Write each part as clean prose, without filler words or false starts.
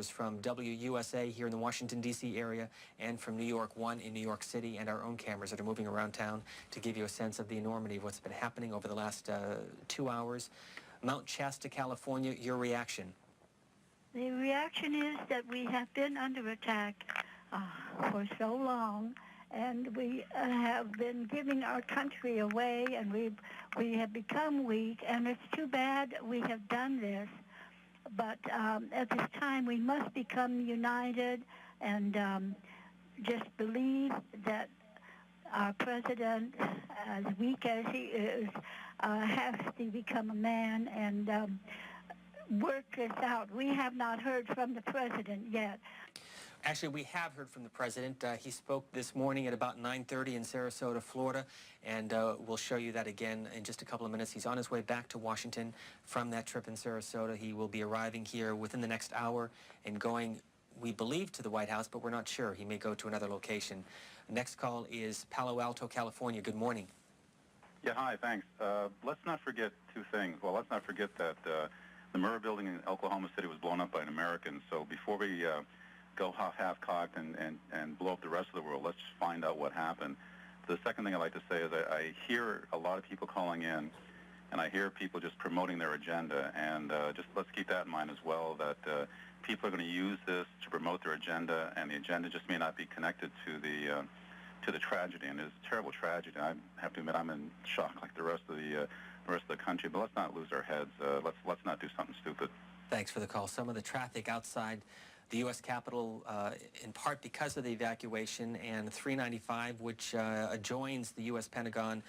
reporters from WUSA here in the Washington, D.C. area and from New York 1 in New York City, and our own cameras that are moving around town to give you a sense of the enormity of what's been happening over the last 2 hours. Mount Shasta, California, your reaction? The reaction is that we have been under attack for so long, and we have been giving our country away, and we have become weak, and it's too bad we have done this. But at this time, we must become united and just believe that our president, as weak as he is, has to become a man and work this out. We have not heard from the president yet. Actually, we have heard from the president. He spoke this morning at about 9:30 in Sarasota, Florida, and we'll show you that again in just a couple of minutes. He's on his way back to Washington from that trip in Sarasota. He will be arriving here within the next hour and going, we believe, to the White House, but we're not sure. He may go to another location. Next call is Palo Alto, California. Good morning. Yeah, hi, thanks. Let's not forget two things. Well, let's not forget that the Murrah building in Oklahoma City was blown up by an American. So before we go half-cocked and blow up the rest of the world, let's find out what happened. The second thing I'd like to say is I hear a lot of people calling in, and I hear people just promoting their agenda, and just let's keep that in mind as well, that people are going to use this to promote their agenda, and the agenda just may not be connected to the tragedy, and it's a terrible tragedy. I have to admit I'm in shock like the rest of the country, but let's not lose our heads. Let's not do something stupid. Thanks for the call. Some of the traffic outside the U.S. Capitol, in part because of the evacuation, and 395, which adjoins the U.S. Pentagon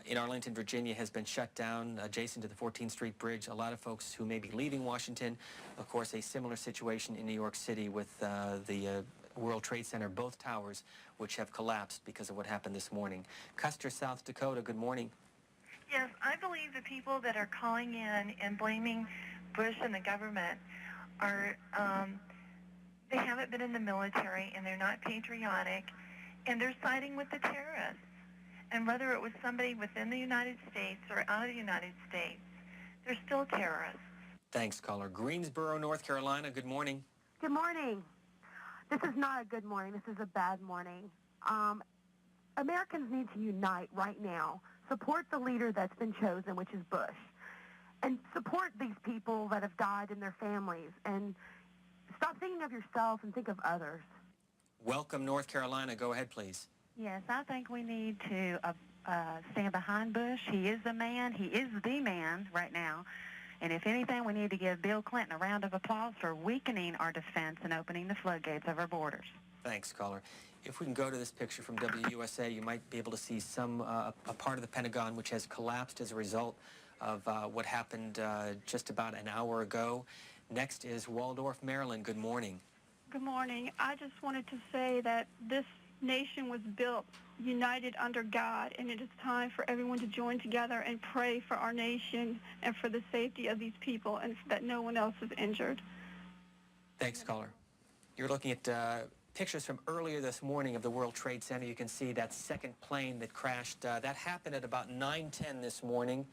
in Arlington, Virginia, has been shut down adjacent to the 14th Street Bridge. A lot of folks who may be leaving Washington. Of course, a similar situation in New York City with the World Trade Center, both towers, which have collapsed because of what happened this morning. Custer, South Dakota, good morning. Yes, I believe the people that are calling in and blaming Bush and the government are, they haven't been in the military, and they're not patriotic, and they're siding with the terrorists. And whether it was somebody within the United States or out of the United States, they're still terrorists. Thanks, caller. Greensboro, North Carolina, good morning. Good morning. This is not a good morning. This is a bad morning. Americans need to unite right now. Support the leader that's been chosen, which is Bush. And support these people that have died and their families. And stop thinking of yourself and think of others. Welcome, North Carolina. Go ahead, please. Yes, I think we need to stand behind Bush. He is the man. He is the man right now. And if anything, we need to give Bill Clinton a round of applause for weakening our defense and opening the floodgates of our borders. Thanks, caller. If we can go to this picture from WUSA, you might be able to see some a part of the Pentagon which has collapsed as a result of what happened just about an hour ago. Next is Waldorf, Maryland. Good morning. Good morning. I just wanted to say that this nation was built united under God, and it is time for everyone to join together and pray for our nation and for the safety of these people, and that no one else is injured. Thanks, caller. You're looking at pictures from earlier this morning of the World Trade Center. You can see that second plane that crashed. That happened at about 9:10 this morning.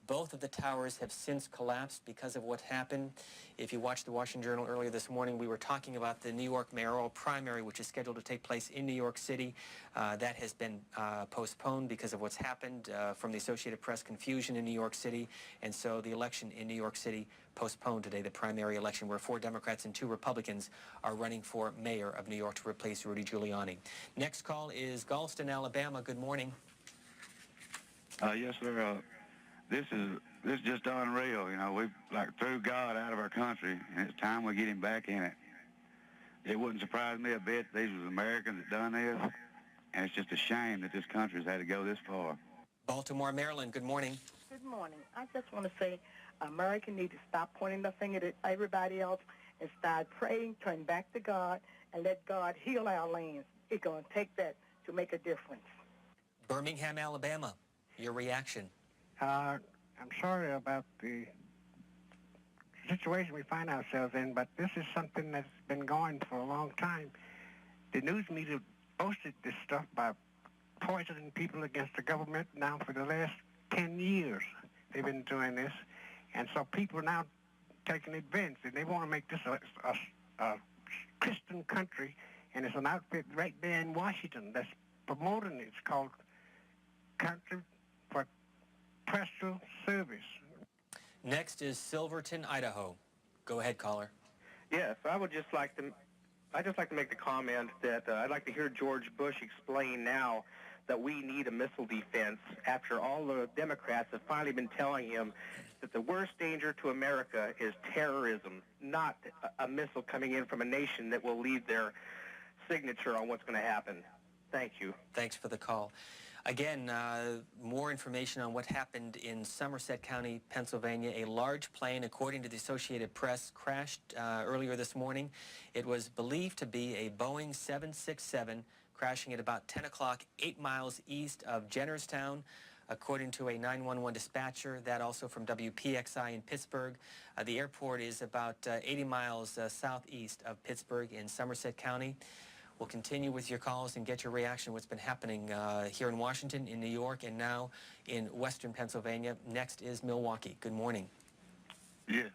Both of the towers have since collapsed because of what happened. If you watched the Washington Journal earlier this morning, we were talking about the New York mayoral primary, which is scheduled to take place in New York City. That has been postponed because of what's happened from the Associated Press confusion in New York City. And so the election in New York City postponed today, the primary election, where 4 Democrats and 2 Republicans are running for mayor of New York to replace Rudy Giuliani. Next call is Galveston, Alabama. Good morning. Yes, sir. This is just unreal. You know, we've threw God out of our country, and it's time we get him back in it. It wouldn't surprise me a bit. These was Americans that done this, and it's just a shame that this country's had to go this far. Baltimore, Maryland. Good morning. Good morning. I just want to say Americans need to stop pointing the finger at everybody else and start praying, turn back to God, and let God heal our lands. It's going to take that to make a difference. Birmingham, Alabama. Your reaction? I'm sorry about the situation we find ourselves in, but this is something that's been going for a long time. The news media boasted this stuff by poisoning people against the government now for the last 10 years. They've been doing this, and so people are now taking advantage, and they want to make this a Christian country, and it's an outfit right there in Washington that's promoting it. It's called Country for Terrestrial Service. Next is Silverton, Idaho. Go ahead, caller. Yes, I'd just like to make the comment that I'd like to hear George Bush explain now that we need a missile defense after all the Democrats have finally been telling him that the worst danger to America is terrorism, not a missile coming in from a nation that will leave their signature on what's going to happen. Thank you. Thanks for the call. Again, more information on what happened in Somerset County, Pennsylvania. A large plane, according to the Associated Press, crashed earlier this morning. It was believed to be a Boeing 767 crashing at about 10 o'clock, 8 miles east of Jennerstown, according to a 911 dispatcher. That also from WPXI in Pittsburgh. The airport is about 80 miles southeast of Pittsburgh in Somerset County. We'll continue with your calls and get your reaction to what's been happening here in Washington, in New York, and now in western Pennsylvania. Next is Milwaukee. Good morning. Yes.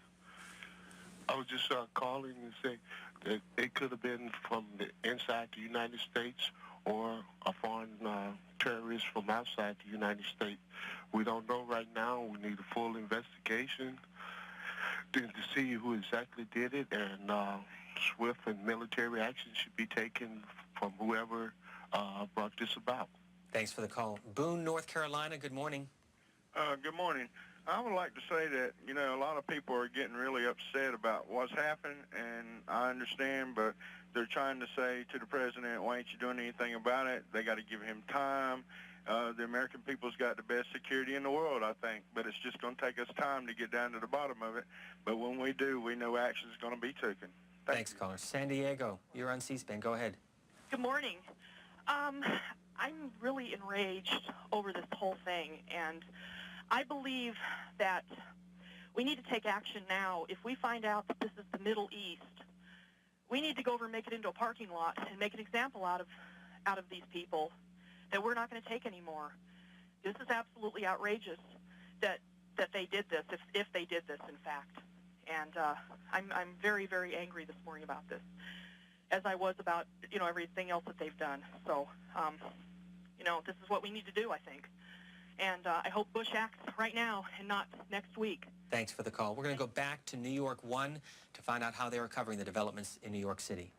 I was just calling to say that it could have been from the inside the United States or a foreign terrorist from outside the United States. We don't know right now. We need a full investigation to see who exactly did it, and swift and military action should be taken from whoever brought this about. Thanks for the call. Boone, North Carolina, good morning. Good morning. I would like to say that, you know, a lot of people are getting really upset about what's happened, and I understand, but they're trying to say to the president, why ain't you doing anything about it? They got to give him time. The American people's got the best security in the world, I think, but it's just going to take us time to get down to the bottom of it. But when we do, we know action is going to be taken. Thanks, caller. San Diego, you're on C-SPAN. Go ahead. Good morning. I'm really enraged over this whole thing, and I believe that we need to take action now. If we find out that this is the Middle East, we need to go over and make it into a parking lot and make an example out of these people that we're not going to take anymore. This is absolutely outrageous that they did this, if they did this, in fact. And I'm very, very angry this morning about this, as I was about, you know, everything else that they've done. So, you know, this is what we need to do, I think. And I hope Bush acts right now and not next week. Thanks for the call. We're going to go back to New York 1 to find out how they are covering the developments in New York City.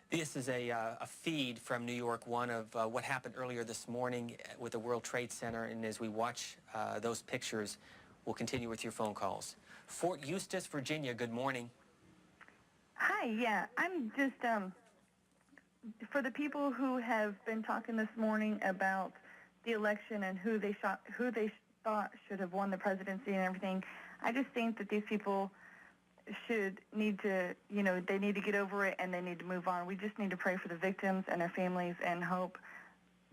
This is a feed from New York 1 of what happened earlier this morning with the World Trade Center, and as we watch those pictures, we'll continue with your phone calls. Fort Eustis, Virginia, good morning. Hi, yeah, I'm just, for the people who have been talking this morning about the election and who they thought should have won the presidency and everything, I just think that these people need to, you know, they need to get over it and they need to move on. We just need to pray for the victims and their families and hope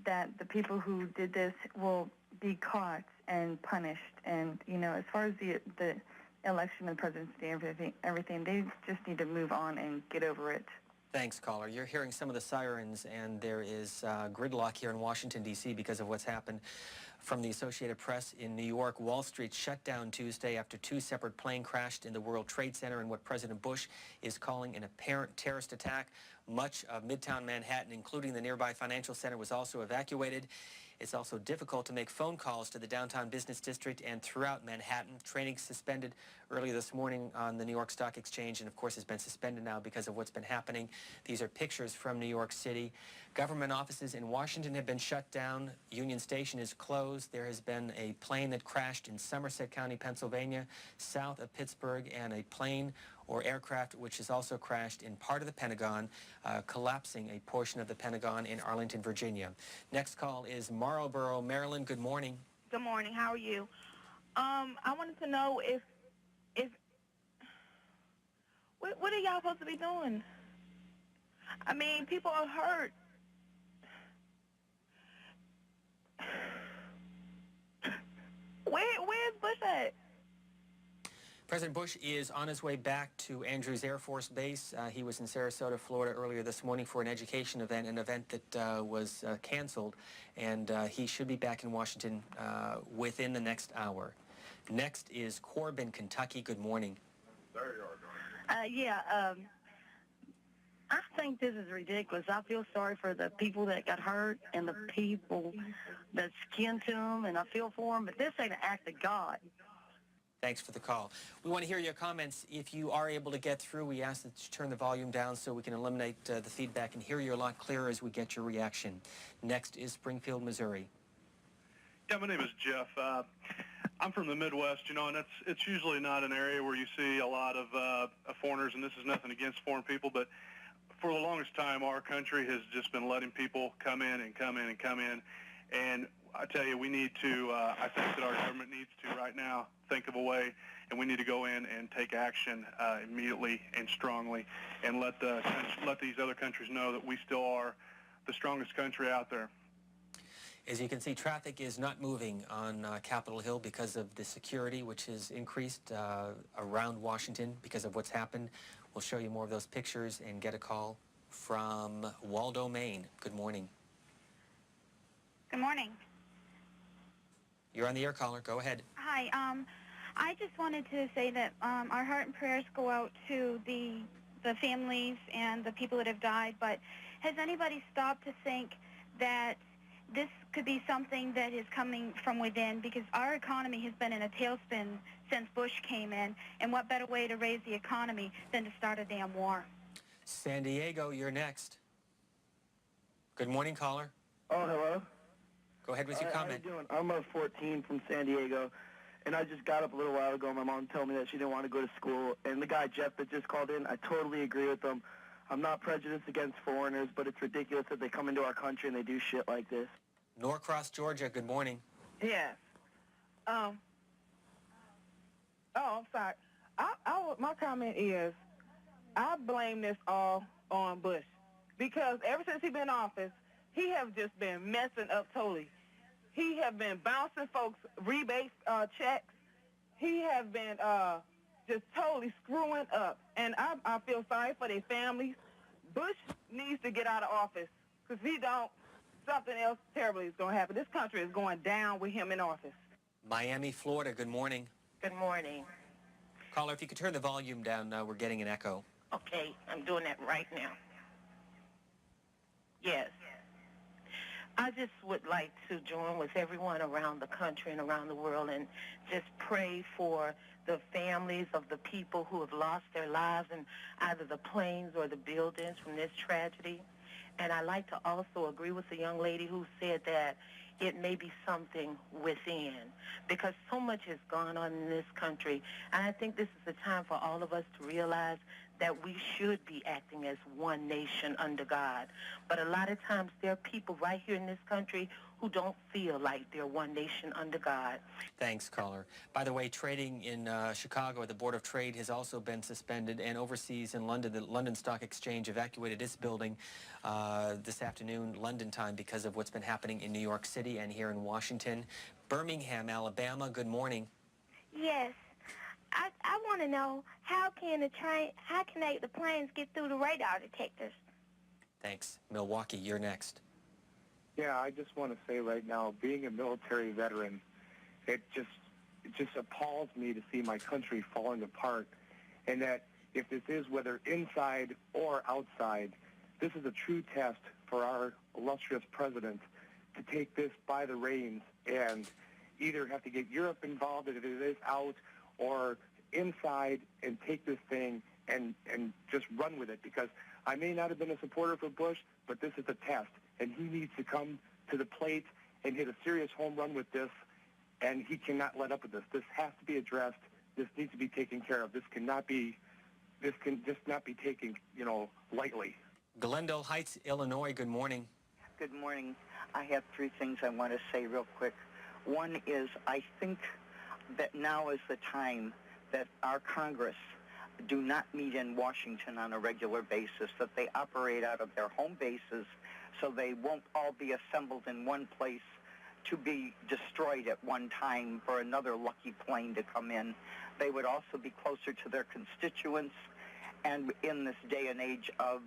that the people who did this will be caught and punished. And, you know, as far as the election and presidency and everything, they just need to move on and get over it. Thanks, caller. You're hearing some of the sirens, and there is gridlock here in Washington, D.C. because of what's happened. From the Associated Press in New York, Wall Street shut down Tuesday after 2 separate planes crashed in the World Trade Center in what President Bush is calling an apparent terrorist attack. Much of Midtown Manhattan, including the nearby financial center, was also evacuated. It's also difficult to make phone calls to the downtown business district and throughout Manhattan. Training suspended earlier this morning on the New York Stock Exchange and, of course, has been suspended now because of what's been happening. These are pictures from New York City. Government offices in Washington have been shut down. Union Station is closed. There has been a plane that crashed in Somerset County, Pennsylvania, south of Pittsburgh, and a plane or aircraft which has also crashed in part of the Pentagon, collapsing a portion of the Pentagon in Arlington, Virginia. Next call is Marlboro, Maryland. Good morning. Good morning. How are you? I wanted to know if what are y'all supposed to be doing? I mean, people are hurt. Where's Bush at? President Bush is on his way back to Andrews Air Force Base. He was in Sarasota, Florida earlier this morning for an education event, an event that was canceled, and he should be back in Washington within the next hour. Next is Corbin, Kentucky. Good morning. There you are. I think this is ridiculous. I feel sorry for the people that got hurt and the people that's kin to them, and I feel for them, but this ain't an act of God. Thanks for the call. We want to hear your comments. If you are able to get through, we ask that you turn the volume down so we can eliminate the feedback and hear you a lot clearer as we get your reaction. Next is Springfield, Missouri. Yeah, my name is Jeff. I'm from the Midwest, you know, and it's usually not an area where you see a lot of foreigners, and this is nothing against foreign people, but for the longest time, our country has just been letting people come in and come in and come in, and I tell you, we need to, I think that our government needs to right now think of a way, and we need to go in and take action immediately and strongly and let these other countries know that we still are the strongest country out there. As you can see, traffic is not moving on Capitol Hill because of the security, which has increased around Washington because of what's happened. We'll show you more of those pictures and get a call from Waldo, Maine. Good morning. Good morning. You're on the air, caller. Go ahead. Hi. I just wanted to say that our heart and prayers go out to the families and the people that have died, but has anybody stopped to think that this could be something that is coming from within, because our economy has been in a tailspin since Bush came in, and what better way to raise the economy than to start a damn war? San Diego, you're next. Good morning, caller. Oh, hello. Go ahead with your comment. How you doing? I'm 14 from San Diego, and I just got up a little while ago. My mom told me that she didn't want to go to school, and the guy, Jeff, that just called in, I totally agree with him. I'm not prejudiced against foreigners, but it's ridiculous that they come into our country and they do shit like this. Norcross, Georgia, good morning. Yes. I'm sorry. My comment is, I blame this all on Bush, because ever since he been in office, he have just been messing up totally. He have been bouncing folks rebate checks. He have been just totally screwing up, and I feel sorry for their families. Bush needs to get out of office, because if he don't, something else terribly is going to happen. This country is going down with him in office. Miami, Florida, good morning. Good morning. Caller, if you could turn the volume down, we're getting an echo. Okay, I'm doing that right now. Yes. I just would like to join with everyone around the country and around the world and just pray for the families of the people who have lost their lives in either the planes or the buildings from this tragedy. And I'd like to also agree with the young lady who said that it may be something within, because so much has gone on in this country. And I think this is the time for all of us to realize that we should be acting as one nation under God. But a lot of times there are people right here in this country who don't feel like they're one nation under God. Thanks, caller. By the way, trading in Chicago at the Board of Trade has also been suspended, and overseas in London, the London Stock Exchange evacuated its building this afternoon, London time, because of what's been happening in New York City and here in Washington. Birmingham, Alabama, good morning. Yes. I want to know, how can the planes get through the radar detectors? Thanks. Milwaukee, you're next. Yeah, I just want to say right now, being a military veteran, it just appalls me to see my country falling apart, and that if this is whether inside or outside, this is a true test for our illustrious president to take this by the reins and either have to get Europe involved if it is out, or inside and take this thing and just run with it, because I may not have been a supporter for Bush, but this is a test, and he needs to come to the plate and hit a serious home run with this, and he cannot let up with this. This has to be addressed. This needs to be taken care of. This can just not be taken, lightly. Glendale Heights, Illinois, good morning. Good morning. I have three things I want to say real quick. One is, I think that now is the time that our Congress do not meet in Washington on a regular basis, that they operate out of their home bases so they won't all be assembled in one place to be destroyed at one time for another lucky plane to come in. They would also be closer to their constituents. And in this day and age of